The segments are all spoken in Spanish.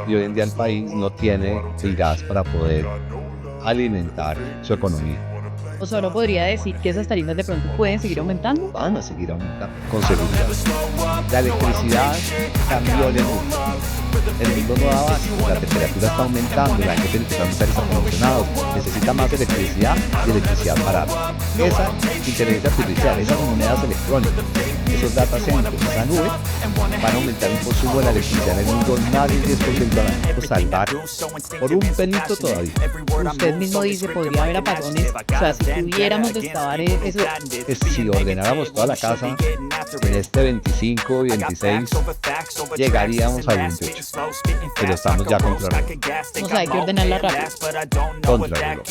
y hoy en día el país no tiene el gas para poder alimentar su economía. O solo podría decir que esas tarifas de pronto pueden seguir aumentando. Van a seguir aumentando con seguridad. La electricidad cambió el mundo. El mundo no da abasto, la temperatura está aumentando, la gente tiene que usar un aires acondicionados, necesita más electricidad y electricidad barata. Esa inteligencia artificial, esas monedas electrónicas, esos data centers, esa nube, van a aumentar el consumo de la electricidad en el mundo más del 10% al año. Salvar por un pelito todavía. Usted mismo dice, podría haber apagones. O sea, si pudiéramos destrabar eso. Si ordenáramos toda la casa en este 25 y 26, llegaríamos al 28. Pero estamos ya contra el reloj. O sea, hay que ordenarla rápido. Contra el reloj.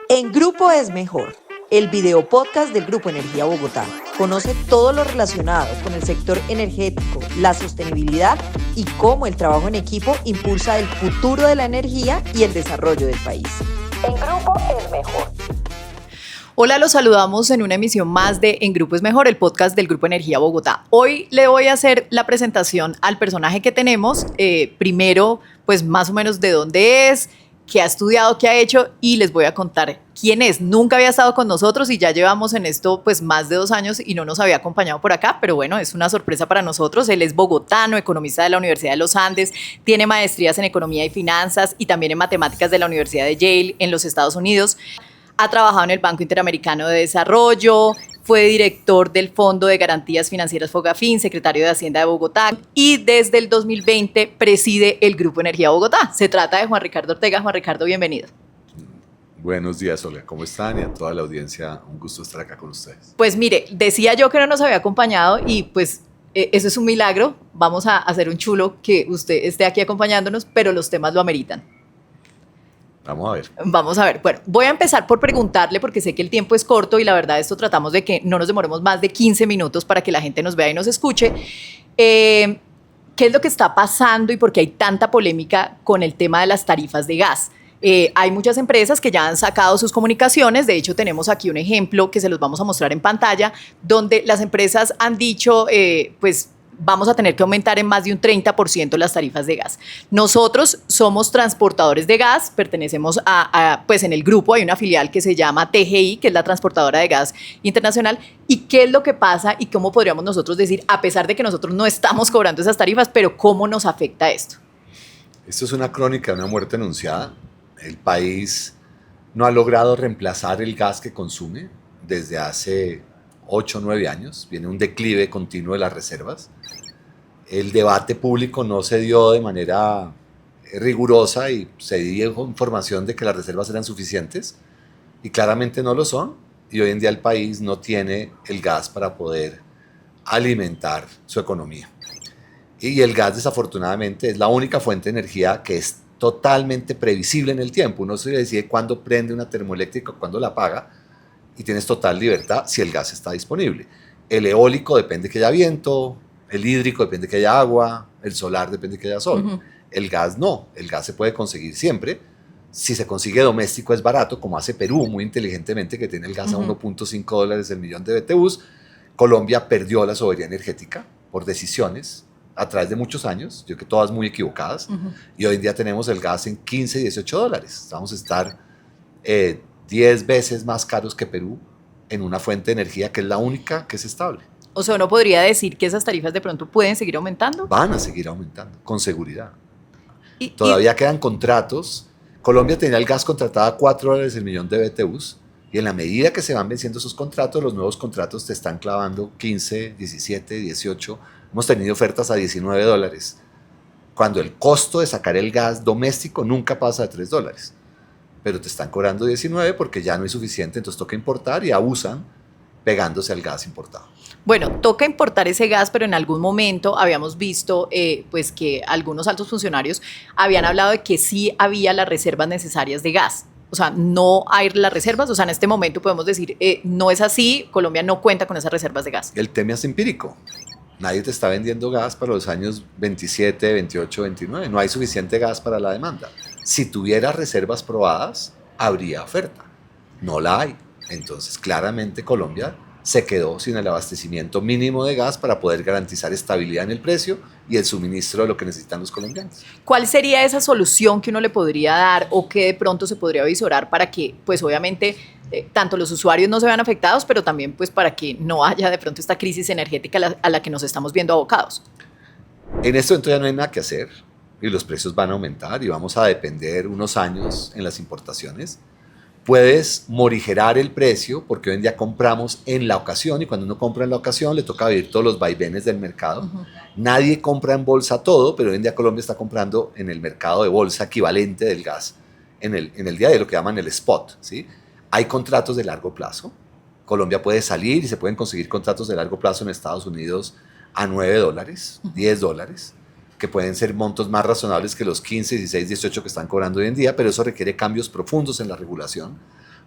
En Grupo es Mejor, el video podcast del Grupo Energía Bogotá. Conoce todo lo relacionado con el sector energético, la sostenibilidad y cómo el trabajo en equipo impulsa el futuro de la energía y el desarrollo del país. En Grupo es Mejor. Hola, los saludamos en una emisión más de En Grupo es Mejor, el podcast del Grupo Energía Bogotá. Hoy le voy a hacer la presentación al personaje que tenemos. Primero, pues más o menos de dónde es, qué ha estudiado, qué ha hecho, y les voy a contar quién es. Nunca había estado con nosotros y ya llevamos en esto pues más de 2 años y no nos había acompañado por acá, pero bueno, es una sorpresa para nosotros. Él es bogotano, economista de la Universidad de los Andes, tiene maestrías en economía y finanzas y también en matemáticas de la Universidad de Yale en los Estados Unidos. Ha trabajado en el Banco Interamericano de Desarrollo, fue director del Fondo de Garantías Financieras Fogafín, secretario de Hacienda de Bogotá y desde el 2020 preside el Grupo Energía Bogotá. Se trata de Juan Ricardo Ortega. Juan Ricardo, bienvenido. Buenos días, Olga. ¿Cómo están? Y a toda la audiencia, un gusto estar acá con ustedes. Pues mire, decía yo que no nos había acompañado y pues eso es un milagro. Vamos a hacer un chulo que usted esté aquí acompañándonos, pero los temas lo ameritan. Vamos a ver. Vamos a ver. Bueno, voy a empezar por preguntarle, porque sé que el tiempo es corto y la verdad esto tratamos de que no nos demoremos más de 15 minutos para que la gente nos vea y nos escuche. ¿Qué es lo que está pasando y por qué hay tanta polémica con el tema de las tarifas de gas? Hay muchas empresas que ya han sacado sus comunicaciones. De hecho, tenemos aquí un ejemplo que se los vamos a mostrar en pantalla, donde las empresas han dicho, pues, vamos a tener que aumentar en más de un 30% las tarifas de gas. Nosotros somos transportadores de gas, pertenecemos pues en el grupo hay una filial que se llama TGI, que es la transportadora de gas internacional. ¿Y qué es lo que pasa y cómo podríamos nosotros decir, a pesar de que nosotros no estamos cobrando esas tarifas, pero cómo nos afecta esto? Esto es una crónica de una muerte anunciada. El país no ha logrado reemplazar el gas que consume desde hace 8 o 9 años, viene un declive continuo de las reservas. El debate público no se dio de manera rigurosa y se dio información de que las reservas eran suficientes y claramente no lo son, y hoy en día el país no tiene el gas para poder alimentar su economía. Y el gas, desafortunadamente, es la única fuente de energía que es totalmente previsible en el tiempo. Uno se decide cuándo prende una termoeléctrica, cuándo la apaga, y tienes total libertad si el gas está disponible. El eólico depende que haya viento, el hídrico depende que haya agua, el solar depende que haya sol. Uh-huh. El gas no, el gas se puede conseguir siempre. Si se consigue doméstico es barato, como hace Perú muy inteligentemente, que tiene el gas a $1.5 el millón de BTUs. Colombia perdió la soberanía energética por decisiones a través de muchos años, yo creo que todas muy equivocadas, y hoy en día tenemos el gas en $15, $18. Vamos a estar 10 veces más caros que Perú en una fuente de energía que es la única que es estable. O sea, ¿uno podría decir que esas tarifas de pronto pueden seguir aumentando? Van a seguir aumentando, con seguridad. Todavía quedan contratos. Colombia tenía el gas contratado a $4 el millón de BTUs, y en la medida que se van venciendo esos contratos, los nuevos contratos te están clavando 15, 17, 18. Hemos tenido ofertas a $19, cuando el costo de sacar el gas doméstico nunca pasa de $3. Pero te están cobrando 19 porque ya no es suficiente, entonces toca importar y abusan pegándose al gas importado. Bueno, toca importar ese gas, pero en algún momento habíamos visto pues que algunos altos funcionarios habían hablado de que sí había las reservas necesarias de gas. O sea, no hay las reservas, o sea, en este momento podemos decir, no es así, Colombia no cuenta con esas reservas de gas. El tema es empírico. Nadie te está vendiendo gas para los años 27, 28, 29. No hay suficiente gas para la demanda. Si tuviera reservas probadas, habría oferta. No la hay. Entonces, claramente Colombia se quedó sin el abastecimiento mínimo de gas para poder garantizar estabilidad en el precio y el suministro de lo que necesitan los colombianos. ¿Cuál sería esa solución que uno le podría dar o que de pronto se podría visorar para que, pues obviamente, tanto los usuarios no se vean afectados, pero también pues para que no haya de pronto esta crisis energética a la que nos estamos viendo abocados? En este momento ya no hay nada que hacer y los precios van a aumentar y vamos a depender unos años en las importaciones. Puedes morigerar el precio porque hoy en día compramos en la ocasión y cuando uno compra en la ocasión le toca vivir todos los vaivenes del mercado. Uh-huh. Nadie compra en bolsa todo, pero hoy en día Colombia está comprando en el mercado de bolsa equivalente del gas en el día de lo que llaman el spot, ¿sí? Hay contratos de largo plazo. Colombia puede salir y se pueden conseguir contratos de largo plazo en Estados Unidos a $9, $10, que pueden ser montos más razonables que los 15, 16, 18 que están cobrando hoy en día, pero eso requiere cambios profundos en la regulación,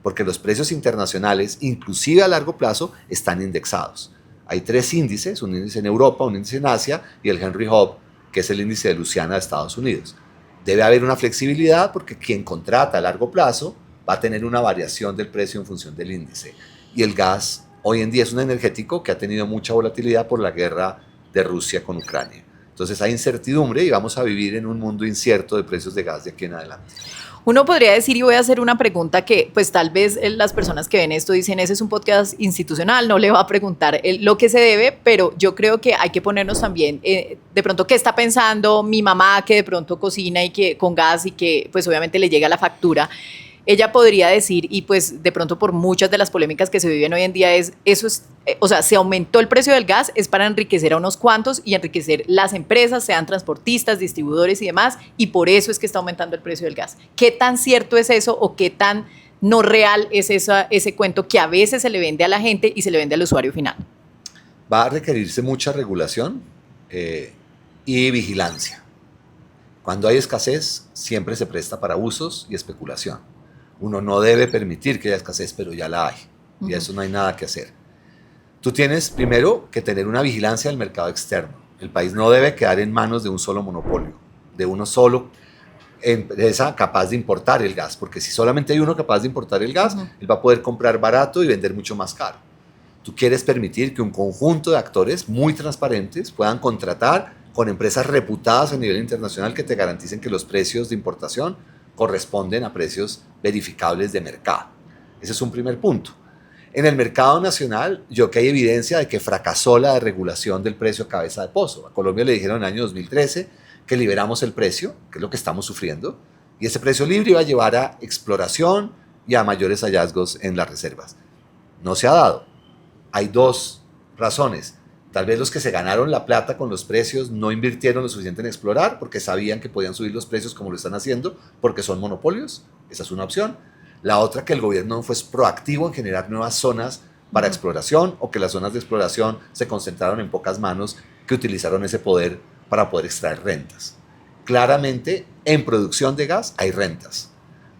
porque los precios internacionales, inclusive a largo plazo, están indexados. Hay 3 índices, un índice en Europa, un índice en Asia y el Henry Hub, que es el índice de Luisiana de Estados Unidos. Debe haber una flexibilidad porque quien contrata a largo plazo va a tener una variación del precio en función del índice. Y el gas hoy en día es un energético que ha tenido mucha volatilidad por la guerra de Rusia con Ucrania. Entonces hay incertidumbre y vamos a vivir en un mundo incierto de precios de gas de aquí en adelante. Uno podría decir, y voy a hacer una pregunta que pues tal vez las personas que ven esto dicen, ese es un podcast institucional, no le va a preguntar lo que se debe, pero yo creo que hay que ponernos también, de pronto, qué está pensando mi mamá que de pronto cocina y que con gas y que pues obviamente le llega la factura. Ella podría decir, y pues de pronto por muchas de las polémicas que se viven hoy en día o sea, se aumentó el precio del gas, es para enriquecer a unos cuantos y enriquecer las empresas, sean transportistas, distribuidores y demás, y por eso es que está aumentando el precio del gas. ¿Qué tan cierto es eso o qué tan no real es ese cuento que a veces se le vende a la gente y se le vende al usuario final? Va a requerirse mucha regulación y vigilancia. Cuando hay escasez, siempre se presta para abusos y especulación. Uno no debe permitir que haya escasez, pero ya la hay. Y eso no hay nada que hacer. Tú tienes primero que tener una vigilancia del mercado externo. El país no debe quedar en manos de un solo monopolio, de uno solo empresa capaz de importar el gas, porque si solamente hay uno capaz de importar el gas, él va a poder comprar barato y vender mucho más caro. Tú quieres permitir que un conjunto de actores muy transparentes puedan contratar con empresas reputadas a nivel internacional que te garanticen que los precios de importación corresponden a precios verificables de mercado. Ese es un primer punto. En el mercado nacional, yo que hay evidencia de que fracasó la regulación del precio a cabeza de pozo. A Colombia le dijeron en el año 2013 que liberamos el precio, que es lo que estamos sufriendo, y ese precio libre iba a llevar a exploración y a mayores hallazgos en las reservas. No se ha dado. Hay 2 razones. Tal vez los que se ganaron la plata con los precios no invirtieron lo suficiente en explorar porque sabían que podían subir los precios como lo están haciendo porque son monopolios. Esa es una opción. La otra, que el gobierno no fue proactivo en generar nuevas zonas para exploración o que las zonas de exploración se concentraron en pocas manos que utilizaron ese poder para poder extraer rentas. Claramente, en producción de gas hay rentas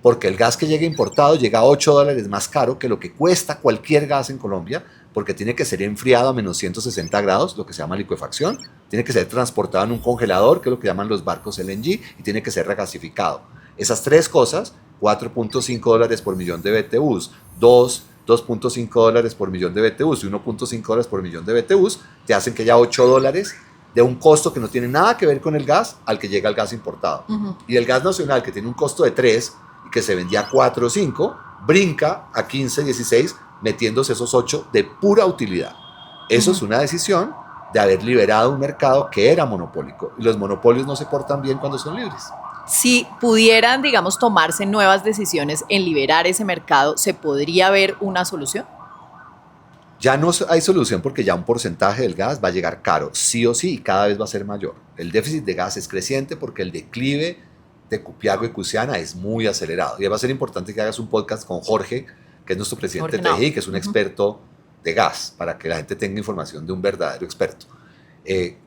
porque el gas que llega importado llega a $8 más caro que lo que cuesta cualquier gas en Colombia, porque tiene que ser enfriado a menos 160 grados, lo que se llama licuefacción, tiene que ser transportado en un congelador, que es lo que llaman los barcos LNG, y tiene que ser regasificado. Esas 3 cosas, $4.5 por millón de BTUs, $2.5 por millón de BTUs y $1.5 por millón de BTUs, te hacen que haya $8 de un costo que no tiene nada que ver con el gas al que llega el gas importado. Y el gas nacional, que tiene un costo de 3 y que se vendía a 4 o 5, brinca a 15, 16, metiéndose esos 8 de pura utilidad. Eso es una decisión de haber liberado un mercado que era monopólico. Y los monopolios no se portan bien cuando son libres. Si pudieran, digamos, tomarse nuevas decisiones en liberar ese mercado, ¿se podría ver una solución? Ya no hay solución porque ya un porcentaje del gas va a llegar caro, sí o sí, y cada vez va a ser mayor. El déficit de gas es creciente porque el declive de Cupiago y Cusiana es muy acelerado. Y va a ser importante que hagas un podcast con Jorge, que es nuestro presidente de TGI, que es un experto de gas, para que la gente tenga información de un verdadero experto.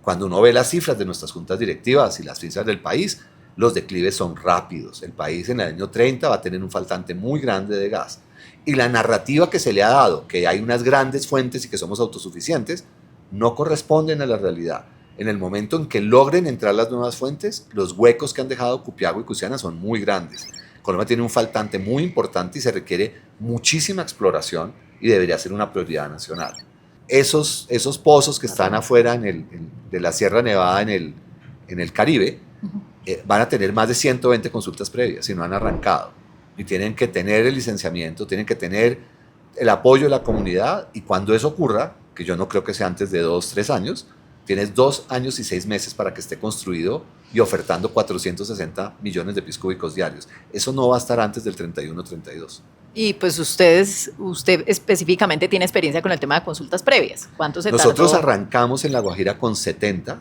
Cuando uno ve las cifras de nuestras juntas directivas y las cifras del país, los declives son rápidos. El país en el año 30 va a tener un faltante muy grande de gas. Y la narrativa que se le ha dado, que hay unas grandes fuentes y que somos autosuficientes, no corresponden a la realidad. En el momento en que logren entrar las nuevas fuentes, los huecos que han dejado Cupiago y Cusiana son muy grandes. Colombia tiene un faltante muy importante y se requiere muchísima exploración y debería ser una prioridad nacional. Esos pozos que están afuera de la Sierra Nevada en el Caribe van a tener más de 120 consultas previas y no han arrancado. Y tienen que tener el licenciamiento, tienen que tener el apoyo de la comunidad, y cuando eso ocurra, que yo no creo que sea antes de 2-3 años, tienes 2 años y 6 meses para que esté construido y ofertando 460 millones de pies cúbicos diarios. Eso no va a estar antes del 31-32. Y pues usted específicamente tiene experiencia con el tema de consultas previas. ¿Cuánto se Nosotros tardó? arrancamos en La Guajira con 70,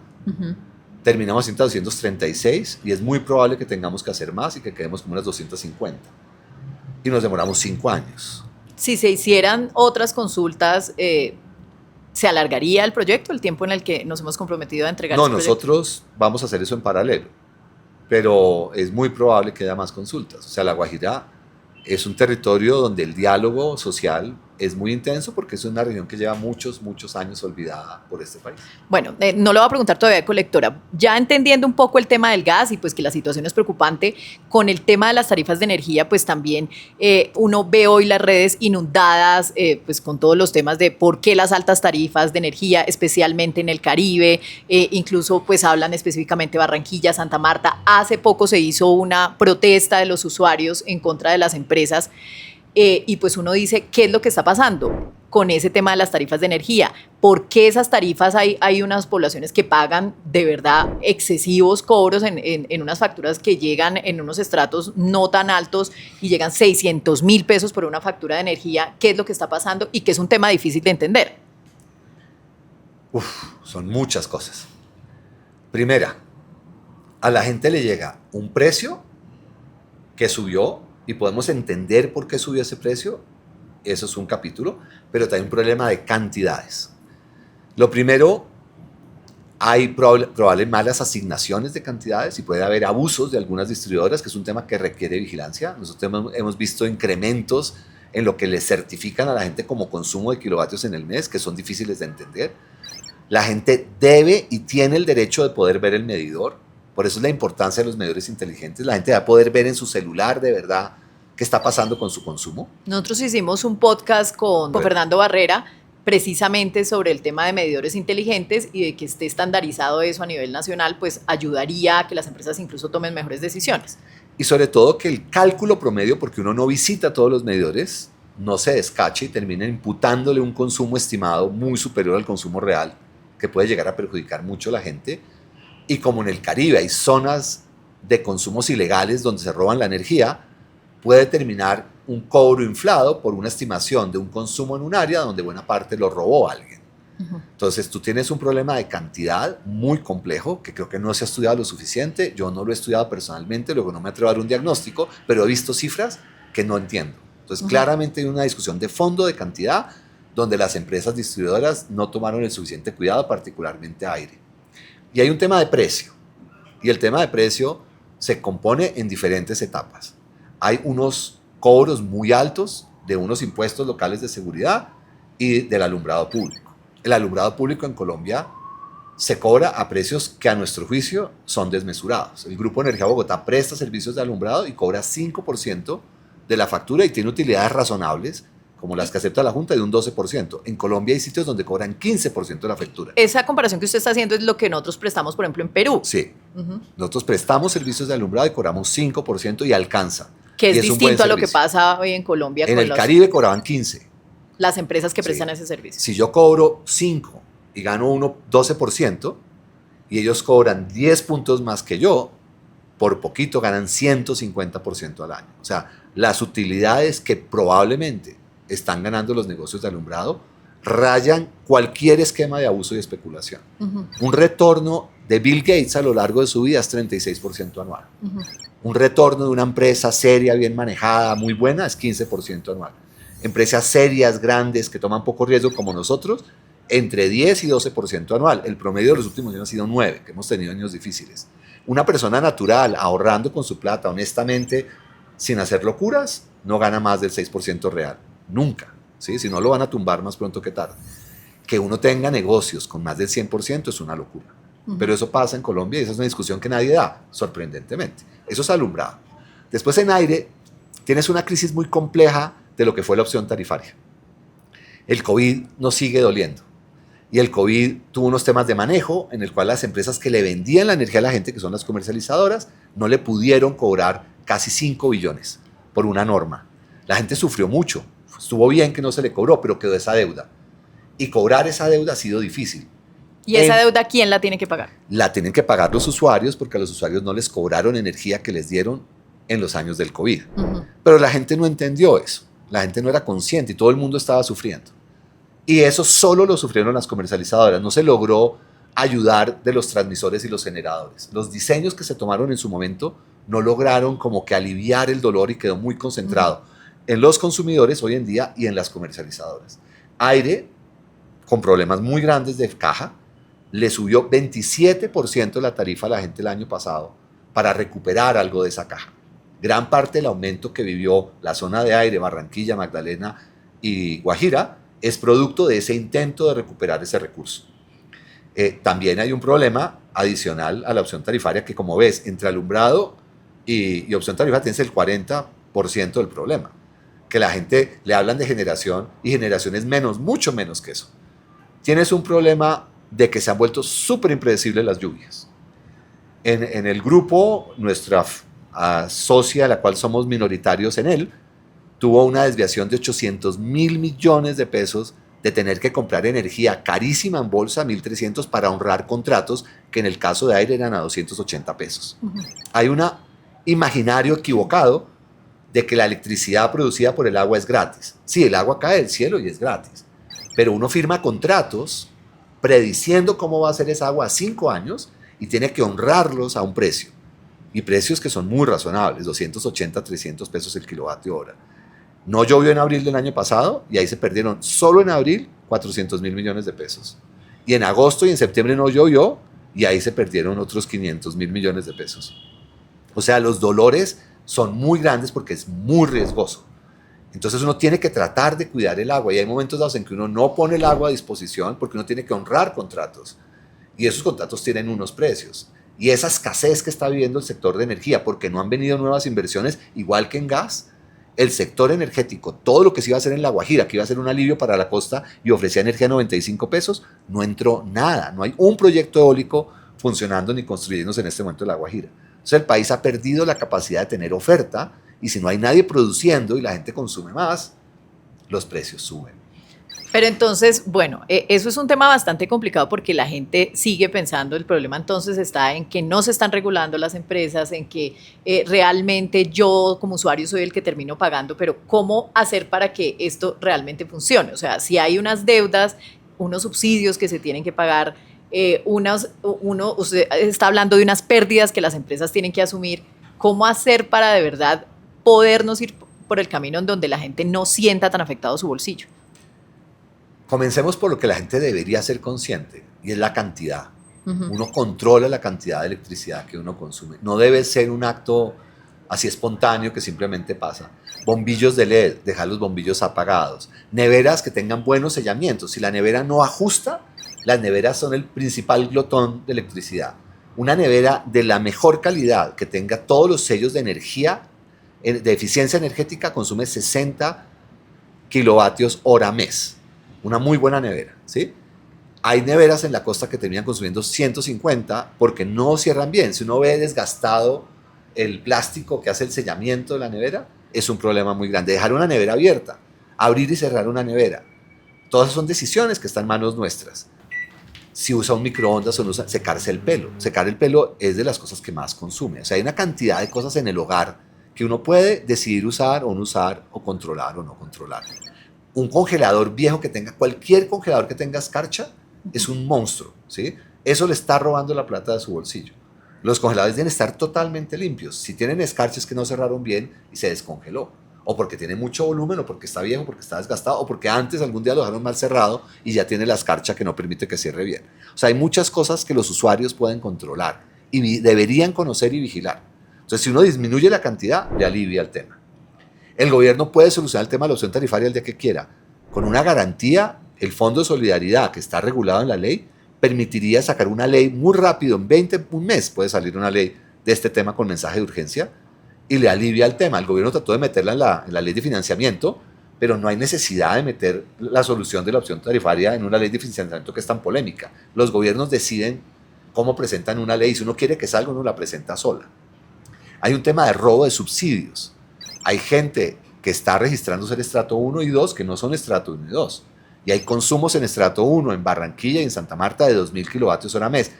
terminamos haciendo 236 y es muy probable que tengamos que hacer más y que quedemos como unas 250. Y nos demoramos 5 años. Si se hicieran otras consultas, ¿se alargaría el proyecto, el tiempo en el que nos hemos comprometido a entregar No, ese proyecto? nosotros vamos a hacer eso en paralelo, pero es muy probable que haya más consultas. O sea, La Guajira es un territorio donde el diálogo social es muy intenso porque es una región que lleva muchos años olvidada por este país. Bueno, no le voy a preguntar todavía, colectora. Ya entendiendo un poco el tema del gas y pues que la situación es preocupante, con el tema de las tarifas de energía, pues también uno ve hoy las redes inundadas pues con todos los temas de por qué las altas tarifas de energía, especialmente en el Caribe, incluso pues hablan específicamente de Barranquilla, Santa Marta. Hace poco se hizo una protesta de los usuarios en contra de las empresas. Y pues uno dice, ¿qué es lo que está pasando con ese tema de las tarifas de energía? ¿Por qué esas tarifas hay unas poblaciones que pagan de verdad excesivos cobros en unas facturas que llegan en unos estratos no tan altos y llegan 600,000 pesos por una factura de energía? ¿Qué es lo que está pasando? Y que es un tema difícil de entender. Son muchas cosas. Primera, a la gente le llega un precio que subió y podemos entender por qué subió ese precio, eso es un capítulo, pero también un problema de cantidades. Lo primero, hay probablemente malas asignaciones de cantidades y puede haber abusos de algunas distribuidoras, que es un tema que requiere vigilancia. Nosotros hemos visto incrementos en lo que le certifican a la gente como consumo de kilovatios en el mes, que son difíciles de entender. La gente debe y tiene el derecho de poder ver el medidor. Por eso es la importancia de los medidores inteligentes. La gente va a poder ver en su celular de verdad qué está pasando con su consumo. Nosotros hicimos un podcast con Fernando Barrera precisamente sobre el tema de medidores inteligentes y de que esté estandarizado eso a nivel nacional, pues ayudaría a que las empresas incluso tomen mejores decisiones. Y sobre todo que el cálculo promedio, porque uno no visita todos los medidores, no se descache y termine imputándole un consumo estimado muy superior al consumo real, que puede llegar a perjudicar mucho a la gente. Y como en el Caribe hay zonas de consumos ilegales donde se roban la energía, puede terminar un cobro inflado por una estimación de un consumo en un área donde buena parte lo robó alguien. Entonces tú tienes un problema de cantidad muy complejo que creo que no se ha estudiado lo suficiente. Yo no lo he estudiado personalmente, luego no me atrevo a dar un diagnóstico, pero he visto cifras que no entiendo. Entonces claramente hay una discusión de fondo de cantidad donde las empresas distribuidoras no tomaron el suficiente cuidado, particularmente aire. Y hay un tema de precio, y el tema de precio se compone en diferentes etapas. Hay unos cobros muy altos de unos impuestos locales de seguridad y del alumbrado público. El alumbrado público en Colombia se cobra a precios que a nuestro juicio son desmesurados. El Grupo Energía Bogotá presta servicios de alumbrado y cobra 5% de la factura y tiene utilidades razonables, como las que acepta la Junta, de un 12%. En Colombia hay sitios donde cobran 15% de la factura. Esa comparación que usted está haciendo es lo que nosotros prestamos, por ejemplo, en Perú. Sí. Nosotros prestamos servicios de alumbrado y cobramos 5% y alcanza. Que es un buen distinto a lo que servicio. pasa hoy en Colombia En con el Caribe cobraban 15%. las empresas que Sí. prestan ese servicio. Si yo cobro 5 y gano 12% y ellos cobran 10 puntos más que yo, por poquito ganan 150% al año. O sea, las utilidades que probablemente están ganando los negocios de alumbrado rayan cualquier esquema de abuso y especulación. Un retorno de Bill Gates a lo largo de su vida es 36% anual. Un retorno de una empresa seria, bien manejada, muy buena, es 15% anual. Empresas serias, grandes, que toman poco riesgo como nosotros, entre 10 y 12% anual. El promedio de los últimos años ha sido 9%, que hemos tenido años difíciles. Una persona natural, ahorrando con su plata, honestamente, sin hacer locuras, no gana más del 6% real. Nunca. ¿Sí? Si no, lo van a tumbar más pronto que tarde. Que uno tenga negocios con más del 100% es una locura. Pero eso pasa en Colombia y esa es una discusión que nadie da, sorprendentemente. Eso es alumbrado. Después en aire tienes una crisis muy compleja de lo que fue la opción tarifaria. El COVID nos sigue doliendo. Y el COVID tuvo unos temas de manejo en el cual las empresas que le vendían la energía a la gente, que son las comercializadoras, no le pudieron cobrar casi 5 billones por una norma. La gente sufrió mucho. Estuvo bien que no se le cobró, pero quedó esa deuda. Y cobrar esa deuda ha sido difícil. ¿Y esa deuda quién la tiene que pagar? La tienen que pagar los usuarios porque a los usuarios no les cobraron energía que les dieron en los años del COVID. Pero la gente no entendió eso. La gente no era consciente y todo el mundo estaba sufriendo. Y eso solo lo sufrieron las comercializadoras. No se logró ayudar de los transmisores y los generadores. Los diseños que se tomaron en su momento no lograron como que aliviar el dolor y quedó muy concentrado en los consumidores hoy en día y en las comercializadoras. Aire, con problemas muy grandes de caja, le subió 27% la tarifa a la gente el año pasado para recuperar algo de esa caja. Gran parte del aumento que vivió la zona de aire, Barranquilla, Magdalena y Guajira, es producto de ese intento de recuperar ese recurso. También hay un problema adicional a la opción tarifaria que, como ves, entre alumbrado y opción tarifaria tienes el 40% del problema. Que la gente le hablan de generación y generación es menos, mucho menos que eso. Tienes un problema de que se han vuelto súper impredecibles las lluvias. En el grupo, nuestra socia, la cual somos minoritarios en él, tuvo una desviación de 800 mil millones de pesos de tener que comprar energía carísima en bolsa, 1.300, para honrar contratos que en el caso de aire eran a 280 pesos. Hay un imaginario equivocado de que la electricidad producida por el agua es gratis. Sí, el agua cae del cielo y es gratis, pero uno firma contratos prediciendo cómo va a ser esa agua a 5 años y tiene que honrarlos a un precio. Y precios que son muy razonables, 280, 300 pesos el kilovatio hora. No llovió en abril del año pasado y ahí se perdieron solo en abril 400 mil millones de pesos. Y en agosto y en septiembre no llovió y ahí se perdieron otros 500 mil millones de pesos. O sea, los dolores son muy grandes porque es muy riesgoso. Entonces uno tiene que tratar de cuidar el agua y hay momentos dados en que uno no pone el agua a disposición porque uno tiene que honrar contratos. Y esos contratos tienen unos precios. Y esa escasez que está viviendo el sector de energía porque no han venido nuevas inversiones, igual que en gas, el sector energético, todo lo que se iba a hacer en La Guajira, que iba a ser un alivio para la costa y ofrecía energía a 95 pesos, no entró nada. No hay un proyecto eólico funcionando ni construyéndose en este momento en La Guajira. Entonces el país ha perdido la capacidad de tener oferta y si no hay nadie produciendo y la gente consume más, los precios suben. Pero entonces, bueno, eso es un tema bastante complicado porque la gente sigue pensando, el problema entonces está en que no se están regulando las empresas, en que realmente yo como usuario soy el que termino pagando, pero ¿cómo hacer para que esto realmente funcione? O sea, si hay unas deudas, unos subsidios que se tienen que pagar, usted está hablando de unas pérdidas que las empresas tienen que asumir, ¿cómo hacer para de verdad podernos ir por el camino en donde la gente no sienta tan afectado su bolsillo? Comencemos por lo que la gente debería ser consciente, y es la cantidad. Uno controla la cantidad de electricidad que uno consume. No debe ser un acto así espontáneo que simplemente pasa. Bombillos de LED, dejar los bombillos apagados. Neveras que tengan buenos sellamientos. Si la nevera no ajusta, las neveras son el principal glotón de electricidad. Una nevera de la mejor calidad, que tenga todos los sellos de energía, de eficiencia energética, consume 60 kilovatios hora mes. Una muy buena nevera, ¿sí? Hay neveras en la costa que terminan consumiendo 150 porque no cierran bien. Si uno ve desgastado el plástico que hace el sellamiento de la nevera, es un problema muy grande. Dejar una nevera abierta, abrir y cerrar una nevera, todas son decisiones que están en manos nuestras. Si usa un microondas o no usa, secarse el pelo. Secar el pelo es de las cosas que más consume. O sea, hay una cantidad de cosas en el hogar que uno puede decidir usar o no usar, o controlar o no controlar. Un congelador viejo que tenga, cualquier congelador que tenga escarcha, es un monstruo, ¿sí? Eso le está robando la plata de su bolsillo. Los congeladores deben estar totalmente limpios. Si tienen escarcha es que no cerraron bien y se descongeló. O porque tiene mucho volumen, o porque está viejo, porque está desgastado, o porque antes algún día lo dejaron mal cerrado y ya tiene la escarcha que no permite que cierre bien. O sea, hay muchas cosas que los usuarios pueden controlar y deberían conocer y vigilar. Entonces, si uno disminuye la cantidad, le alivia el tema. El gobierno puede solucionar el tema de la opción tarifaria el día que quiera. Con una garantía, el Fondo de Solidaridad, que está regulado en la ley, permitiría sacar una ley muy rápido, en un mes puede salir una ley de este tema con mensaje de urgencia, y le alivia el tema. El gobierno trató de meterla en la ley de financiamiento, pero no hay necesidad de meter la solución de la opción tarifaria en una ley de financiamiento que es tan polémica. Los gobiernos deciden cómo presentan una ley, si uno quiere que salga, uno la presenta sola. Hay un tema de robo de subsidios. Hay gente que está registrándose en estrato 1 y 2 que no son estrato 1 y 2. Y hay consumos en estrato 1 en Barranquilla y en Santa Marta de 2.000 kilovatios hora mes.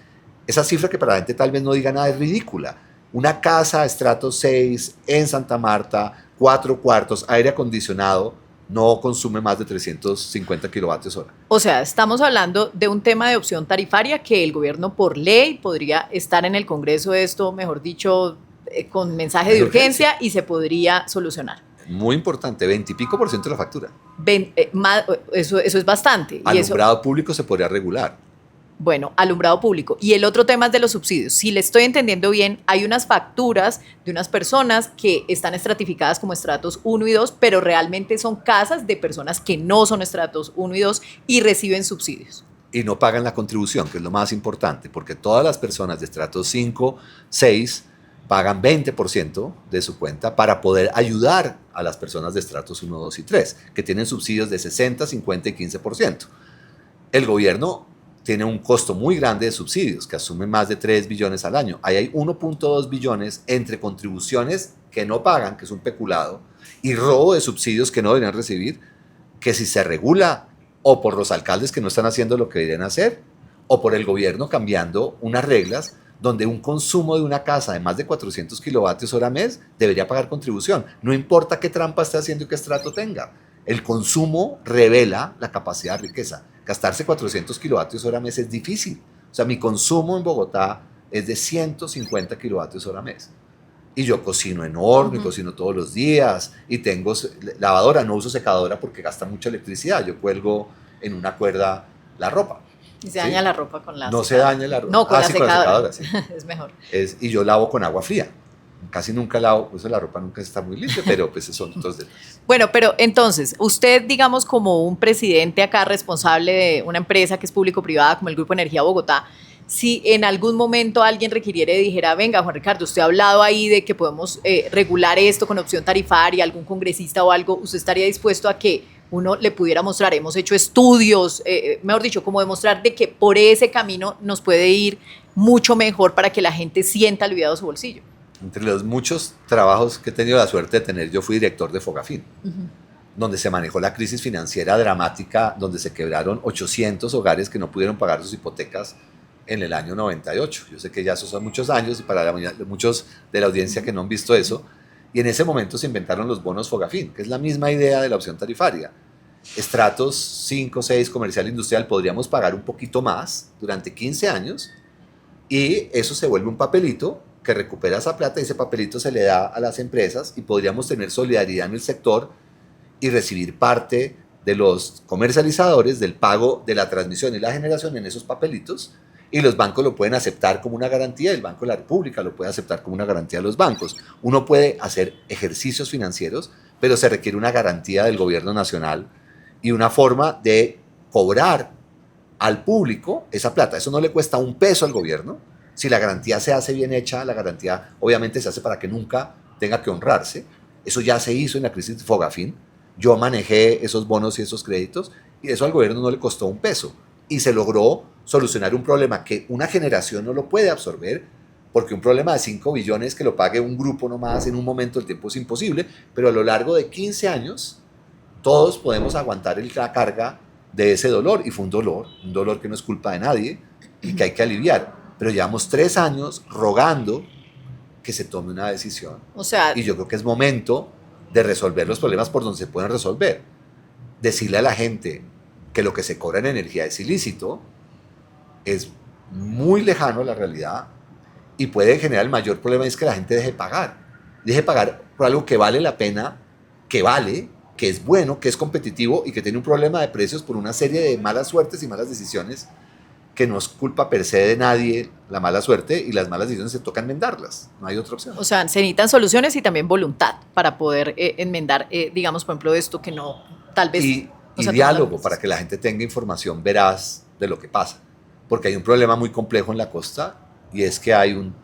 Esa cifra que para la gente tal vez no diga nada es ridícula. Una casa estrato 6 en Santa Marta, 4 cuartos, aire acondicionado, no consume más de 350 kilovatios hora. O sea, estamos hablando de un tema de opción tarifaria que el gobierno por ley podría estar en el Congreso esto, mejor dicho, con mensaje de urgencia y se podría solucionar. Muy importante, 20 y pico % de la factura. Eso es bastante. Alumbrado público se podría regular. Bueno, alumbrado público. Y el otro tema es de los subsidios. Si le estoy entendiendo bien, hay unas facturas de unas personas que están estratificadas como estratos 1 y 2, pero realmente son casas de personas que no son estratos 1 y 2 y reciben subsidios. Y no pagan la contribución, que es lo más importante, porque todas las personas de estratos 5, 6 pagan 20% de su cuenta para poder ayudar a las personas de estratos 1, 2 y 3, que tienen subsidios de 60, 50 y 15%. El gobierno tiene un costo muy grande de subsidios, que asume más de 3 billones al año. Ahí hay 1.2 billones entre contribuciones que no pagan, que es un peculado, y robo de subsidios que no deberían recibir, que si se regula o por los alcaldes que no están haciendo lo que deberían hacer, o por el gobierno cambiando unas reglas donde un consumo de una casa de más de 400 kilovatios hora mes debería pagar contribución. No importa qué trampa esté haciendo y qué estrato tenga. El consumo revela la capacidad de riqueza. Gastarse 400 kilovatios hora mes es difícil. O sea, mi consumo en Bogotá es de 150 kilovatios hora mes. Y yo cocino en horno, y cocino todos los días, y tengo lavadora, no uso secadora porque gasta mucha electricidad. Yo cuelgo en una cuerda la ropa. Y se daña la ropa con la No se daña la ropa. No, con la secadora. Sí. Es mejor. Y yo lavo con agua fría. Casi nunca lavo, pues la ropa nunca está muy limpia, pero pues son otros detalles. Bueno, pero entonces, usted, digamos, como un presidente acá responsable de una empresa que es público-privada como el Grupo Energía Bogotá, si en algún momento alguien requiriera y dijera, venga, Juan Ricardo, usted ha hablado ahí de que podemos regular esto con opción tarifaria, algún congresista o algo, ¿usted estaría dispuesto a que uno le pudiera mostrar? Hemos hecho estudios, mejor dicho, como demostrar de que por ese camino nos puede ir mucho mejor para que la gente sienta aliviado su bolsillo. Entre los muchos trabajos que he tenido la suerte de tener, yo fui director de Fogafín, donde se manejó la crisis financiera dramática, donde se quebraron 800 hogares que no pudieron pagar sus hipotecas en el año 98. Yo sé que ya esos son muchos años y para muchos de la audiencia que no han visto eso. Y en ese momento se inventaron los bonos Fogafín, que es la misma idea de la opción tarifaria. Estratos 5, 6, comercial, industrial, podríamos pagar un poquito más durante 15 años y eso se vuelve un papelito que recupera esa plata y ese papelito se le da a las empresas y podríamos tener solidaridad en el sector y recibir parte de los comercializadores del pago de la transmisión y la generación en esos papelitos, y los bancos lo pueden aceptar como una garantía, el Banco de la República lo puede aceptar como una garantía de los bancos. Uno puede hacer ejercicios financieros, pero se requiere una garantía del gobierno nacional y una forma de cobrar al público esa plata. Eso no le cuesta un peso al gobierno. Si la garantía se hace bien hecha, la garantía obviamente se hace para que nunca tenga que honrarse. Eso ya se hizo en la crisis de Fogafín. Yo manejé esos bonos y esos créditos y eso al gobierno no le costó un peso. Y se logró solucionar un problema que una generación no lo puede absorber, porque un problema de 5 billones que lo pague un grupo nomás en un momento del tiempo es imposible, pero a lo largo de 15 años todos podemos aguantar la carga de ese dolor, y fue un dolor que no es culpa de nadie y que hay que aliviar. Pero llevamos 3 años rogando que se tome una decisión. O sea, y yo creo que es momento de resolver los problemas por donde se pueden resolver. Decirle a la gente que lo que se cobra en energía es ilícito es muy lejano a la realidad y puede generar el mayor problema, es que la gente deje pagar por algo que vale la pena, que es bueno, que es competitivo y que tiene un problema de precios por una serie de malas suertes y malas decisiones, que no es culpa per se de nadie la mala suerte, y las malas decisiones se toca enmendarlas, no hay otra opción. O sea, se necesitan soluciones y también voluntad para poder enmendar, digamos, por ejemplo, esto que no, tal vez... Y diálogo para que la gente tenga información veraz de lo que pasa, porque hay un problema muy complejo en la costa, y es que hay un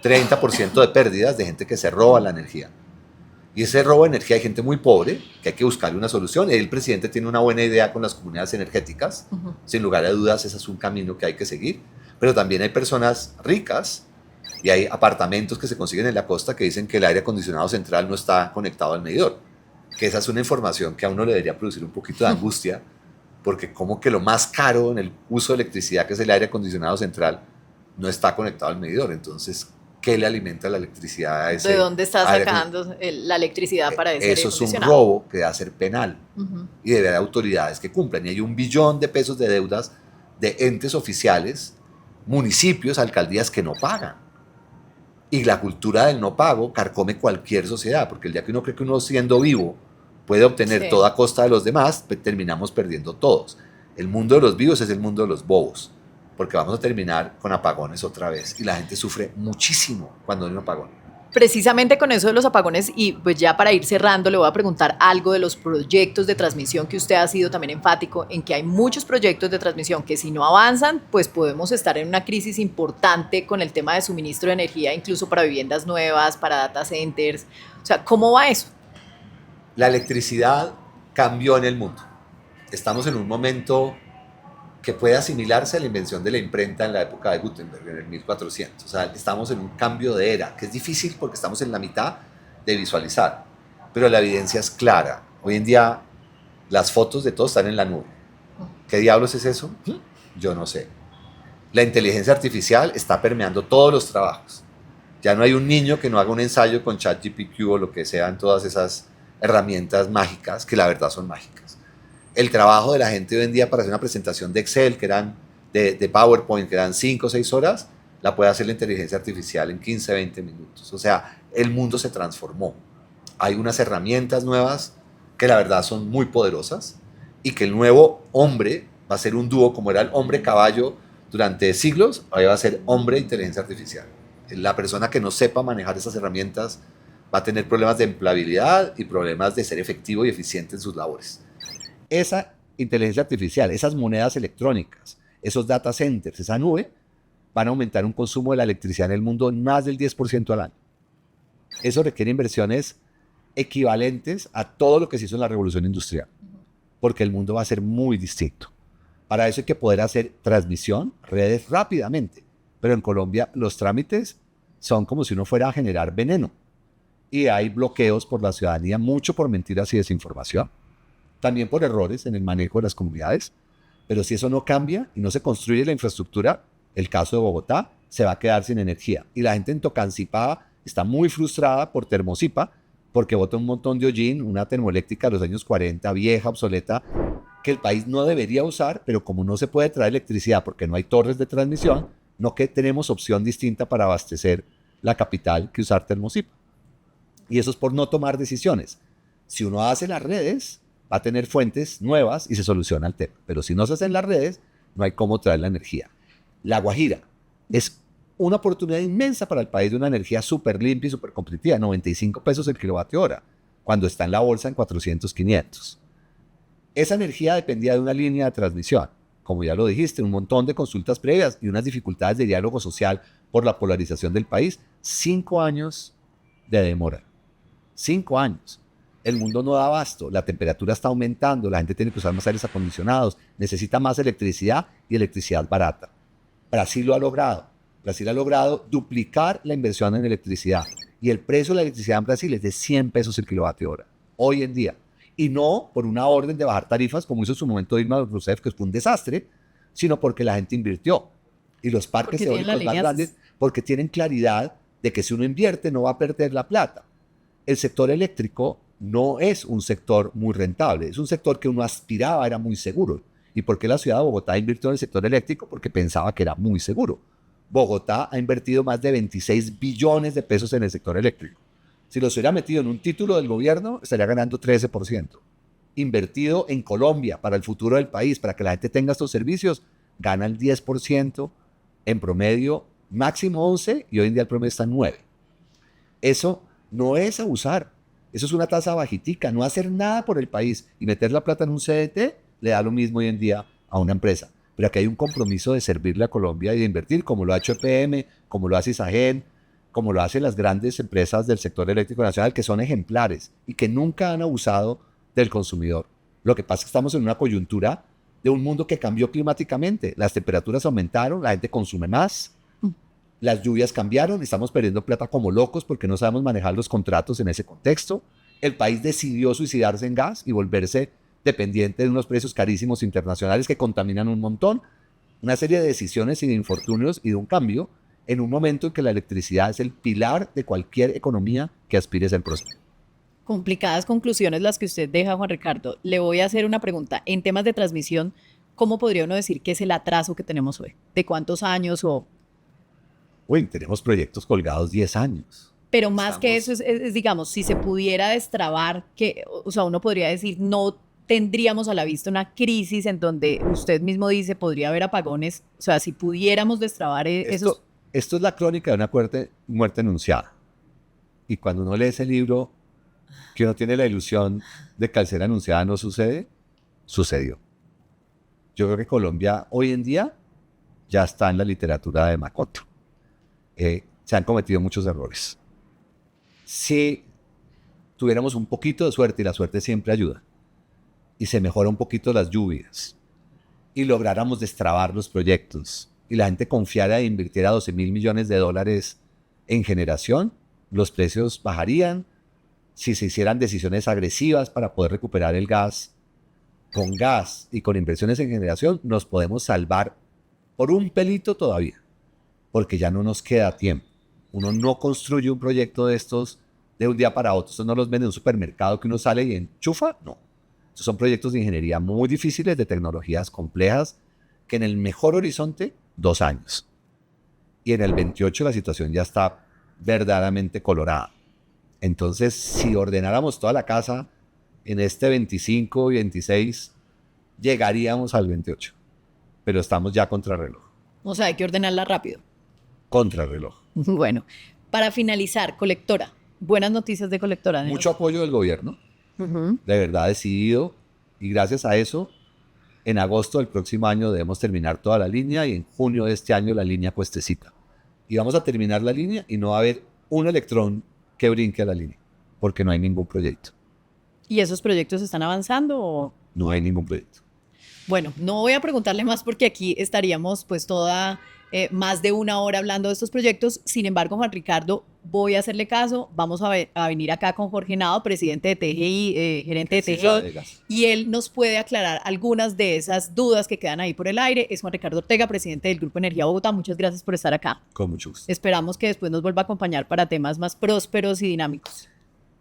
30% de pérdidas de gente que se roba la energía. Y ese robo de energía hay gente muy pobre que hay que buscarle una solución. El presidente tiene una buena idea con las comunidades energéticas. Sin lugar a dudas, ese es un camino que hay que seguir. Pero también hay personas ricas y hay apartamentos que se consiguen en la costa que dicen que el aire acondicionado central no está conectado al medidor. Que esa es una información que a uno le debería producir un poquito de angustia, porque como que lo más caro en el uso de electricidad, que es el aire acondicionado central, no está conectado al medidor. Entonces, ¿qué le alimenta la electricidad a ese? ¿De dónde está sacando la electricidad para ese aire Eso es un acondicionado? robo que debe ser penal y debe haber autoridades que cumplan. Y hay 1 billón de pesos de deudas de entes oficiales, municipios, alcaldías que no pagan. Y la cultura del no pago carcome cualquier sociedad, porque el día que uno cree que uno siendo vivo puede obtener todo a costa de los demás, pues terminamos perdiendo todos. El mundo de los vivos es el mundo de los bobos, porque vamos a terminar con apagones otra vez y la gente sufre muchísimo cuando hay un apagón. Precisamente con eso de los apagones, y pues ya para ir cerrando, le voy a preguntar algo de los proyectos de transmisión, que usted ha sido también enfático en que hay muchos proyectos de transmisión que si no avanzan, pues podemos estar en una crisis importante con el tema de suministro de energía, incluso para viviendas nuevas, para data centers. O sea, ¿cómo va eso? La electricidad cambió en el mundo. Estamos en un momento que puede asimilarse a la invención de la imprenta en la época de Gutenberg, en el 1400. O sea, estamos en un cambio de era, que es difícil porque estamos en la mitad de visualizar, pero la evidencia es clara. Hoy en día las fotos de todo están en la nube. ¿Qué diablos es eso? Yo no sé. La inteligencia artificial está permeando todos los trabajos. Ya no hay un niño que no haga un ensayo con ChatGPT o lo que sean todas esas herramientas mágicas, que la verdad son mágicas. El trabajo de la gente hoy en día para hacer una presentación de Excel, que eran de PowerPoint, que eran 5 o 6 horas, la puede hacer la inteligencia artificial en 15, 20 minutos. O sea, el mundo se transformó. Hay unas herramientas nuevas que la verdad son muy poderosas y que el nuevo hombre va a ser un dúo como era el hombre-caballo durante siglos, ahora va a ser hombre-inteligencia artificial. La persona que no sepa manejar esas herramientas va a tener problemas de empleabilidad y problemas de ser efectivo y eficiente en sus labores. Esa inteligencia artificial, esas monedas electrónicas, esos data centers, esa nube, van a aumentar un consumo de la electricidad en el mundo en más del 10% al año. Eso requiere inversiones equivalentes a todo lo que se hizo en la revolución industrial, porque el mundo va a ser muy distinto. Para eso hay que poder hacer transmisión, redes rápidamente, pero en Colombia los trámites son como si uno fuera a generar veneno y hay bloqueos por la ciudadanía, mucho por mentiras y desinformación, también por errores en el manejo de las comunidades, pero si eso no cambia y no se construye la infraestructura, el caso de Bogotá se va a quedar sin energía y la gente en Tocancipá está muy frustrada por Termocipa porque bota un montón de hollín, una termoeléctrica de los años 40, vieja, obsoleta, que el país no debería usar, pero como no se puede traer electricidad porque no hay torres de transmisión, no que tenemos opción distinta para abastecer la capital que usar Termocipa. Y eso es por no tomar decisiones. Si uno hace las redes, va a tener fuentes nuevas y se soluciona el tema. Pero si no se hacen las redes, no hay cómo traer la energía. La Guajira es una oportunidad inmensa para el país de una energía súper limpia y súper competitiva, 95 pesos el kilovatio hora, cuando está en la bolsa en 400, 500. Esa energía dependía de una línea de transmisión. Como ya lo dijiste, un montón de consultas previas y unas dificultades de diálogo social por la polarización del país. 5 años de demora. 5 años. El mundo no da abasto, la temperatura está aumentando, la gente tiene que usar más aires acondicionados, necesita más electricidad y electricidad barata. Brasil lo ha logrado. Brasil ha logrado duplicar la inversión en electricidad y el precio de la electricidad en Brasil es de 100 pesos el kilovatio hora, hoy en día. Y no por una orden de bajar tarifas como hizo en su momento Dilma Rousseff, que fue un desastre, sino porque la gente invirtió. Y los parques eólicos más grandes, porque tienen claridad de que si uno invierte no va a perder la plata. El sector eléctrico no es un sector muy rentable, es un sector que uno aspiraba, era muy seguro. ¿Y por qué la ciudad de Bogotá invirtió en el sector eléctrico? Porque pensaba que era muy seguro. Bogotá ha invertido más de 26 billones de pesos en el sector eléctrico. Si los hubiera metido en un título del gobierno, estaría ganando 13%. Invertido en Colombia para el futuro del país, para que la gente tenga estos servicios, gana el 10%, en promedio máximo 11% y hoy en día el promedio está en 9%. Eso no es abusar, eso es una tasa bajitica, no hacer nada por el país y meter la plata en un CDT le da lo mismo hoy en día a una empresa. Pero aquí hay un compromiso de servirle a Colombia y de invertir, como lo ha hecho EPM, como lo hace Isagen, como lo hacen las grandes empresas del sector eléctrico nacional, que son ejemplares y que nunca han abusado del consumidor. Lo que pasa es que estamos en una coyuntura de un mundo que cambió climáticamente. Las temperaturas aumentaron, la gente consume más, las lluvias cambiaron, estamos perdiendo plata como locos porque no sabemos manejar los contratos en ese contexto. El país decidió suicidarse en gas y volverse dependiente de unos precios carísimos internacionales que contaminan un montón. Una serie de decisiones y de infortunios y de un cambio en un momento en que la electricidad es el pilar de cualquier economía que aspire a ser próspera. Complicadas conclusiones las que usted deja, Juan Ricardo. Le voy a hacer una pregunta. En temas de transmisión, ¿cómo podría uno decir que es el atraso que tenemos hoy? ¿De cuántos años o...? Uy, tenemos proyectos colgados 10 años. Pero más que eso, es, digamos, si se pudiera destrabar, que, o sea, uno podría decir, no tendríamos a la vista una crisis en donde usted mismo dice, podría haber apagones. O sea, si pudiéramos destrabar esos... Esto es la crónica de una muerte anunciada. Y cuando uno lee ese libro, que uno tiene la ilusión de que al ser anunciada no sucede, sucedió. Yo creo que Colombia hoy en día ya está en la literatura de Macoto. Se han cometido muchos errores. Si tuviéramos un poquito de suerte, y la suerte siempre ayuda, y se mejora un poquito las lluvias, y lográramos destrabar los proyectos, y la gente confiara e invirtiera $12,000 millones en generación, los precios bajarían. Si se hicieran decisiones agresivas para poder recuperar el gas, con gas y con inversiones en generación, nos podemos salvar por un pelito todavía, porque ya no nos queda tiempo. Uno no construye un proyecto de estos de un día para otro. Estos no los vende en un supermercado que uno sale y enchufa, no. Estos son proyectos de ingeniería muy difíciles, de tecnologías complejas, que en el mejor horizonte, 2 años. Y en el 28 la situación ya está verdaderamente colorada. Entonces, si ordenáramos toda la casa en este 25 y 26, llegaríamos al 28. Pero estamos ya contrarreloj. O sea, hay que ordenarla rápido. Contrarreloj. Bueno, para finalizar, Colectora. Buenas noticias de Colectora. ¿no? Mucho apoyo del gobierno. De verdad decidido. Y gracias a eso, en agosto del próximo año debemos terminar toda la línea y en junio de este año la línea Cuestecita. Y vamos a terminar la línea y no va a haber un electrón que brinque a la línea, porque no hay ningún proyecto. ¿Y esos proyectos están avanzando o...? No hay ningún proyecto. Bueno, no voy a preguntarle más porque aquí estaríamos pues toda más de 1 hora hablando de estos proyectos. Sin embargo, Juan Ricardo, voy a hacerle caso. Vamos a venir acá con Jorge Nado, presidente de TGI, gerente de TGI, y él nos puede aclarar algunas de esas dudas que quedan ahí por el aire. Es Juan Ricardo Ortega, presidente del Grupo Energía Bogotá. Muchas gracias por estar acá. Con mucho gusto. Esperamos que después nos vuelva a acompañar para temas más prósperos y dinámicos.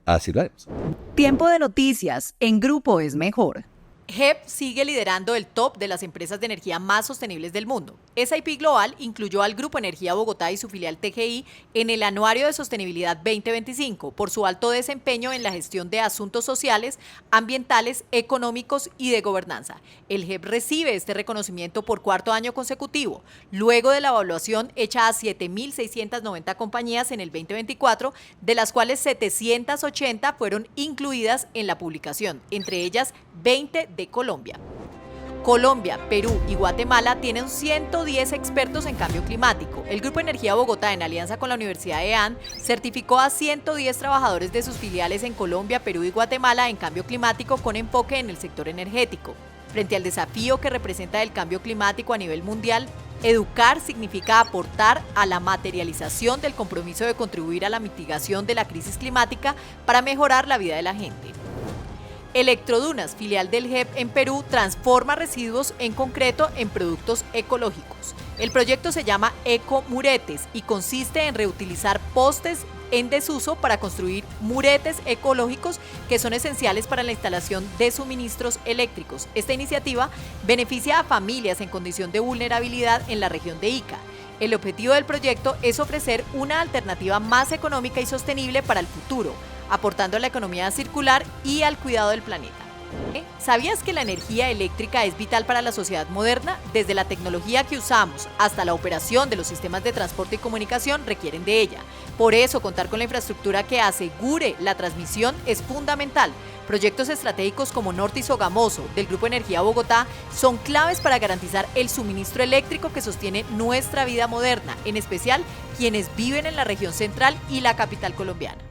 Así lo haremos. Tiempo de noticias en Grupo Es Mejor. HEP sigue liderando el top de las empresas de energía más sostenibles del mundo. S&P Global incluyó al Grupo Energía Bogotá y su filial TGI en el Anuario de Sostenibilidad 2025 por su alto desempeño en la gestión de asuntos sociales, ambientales, económicos y de gobernanza. El HEP recibe este reconocimiento por 4º año consecutivo, luego de la evaluación hecha a 7.690 compañías en el 2024, de las cuales 780 fueron incluidas en la publicación, entre ellas 20 de Colombia. Colombia, Perú y Guatemala tienen 110 expertos en cambio climático. El Grupo Energía Bogotá, en alianza con la Universidad de EAN, certificó a 110 trabajadores de sus filiales en Colombia, Perú y Guatemala en cambio climático con enfoque en el sector energético. Frente al desafío que representa el cambio climático a nivel mundial, educar significa aportar a la materialización del compromiso de contribuir a la mitigación de la crisis climática para mejorar la vida de la gente. Electrodunas, filial del HEP en Perú, transforma residuos en concreto en productos ecológicos. El proyecto se llama Ecomuretes y consiste en reutilizar postes en desuso para construir muretes ecológicos que son esenciales para la instalación de suministros eléctricos. Esta iniciativa beneficia a familias en condición de vulnerabilidad en la región de Ica. El objetivo del proyecto es ofrecer una alternativa más económica y sostenible para el futuro, aportando a la economía circular y al cuidado del planeta. ¿Sabías que la energía eléctrica es vital para la sociedad moderna? Desde la tecnología que usamos hasta la operación de los sistemas de transporte y comunicación requieren de ella. Por eso, contar con la infraestructura que asegure la transmisión es fundamental. Proyectos estratégicos como Norte y Sogamoso del Grupo Energía Bogotá son claves para garantizar el suministro eléctrico que sostiene nuestra vida moderna, en especial quienes viven en la región central y la capital colombiana.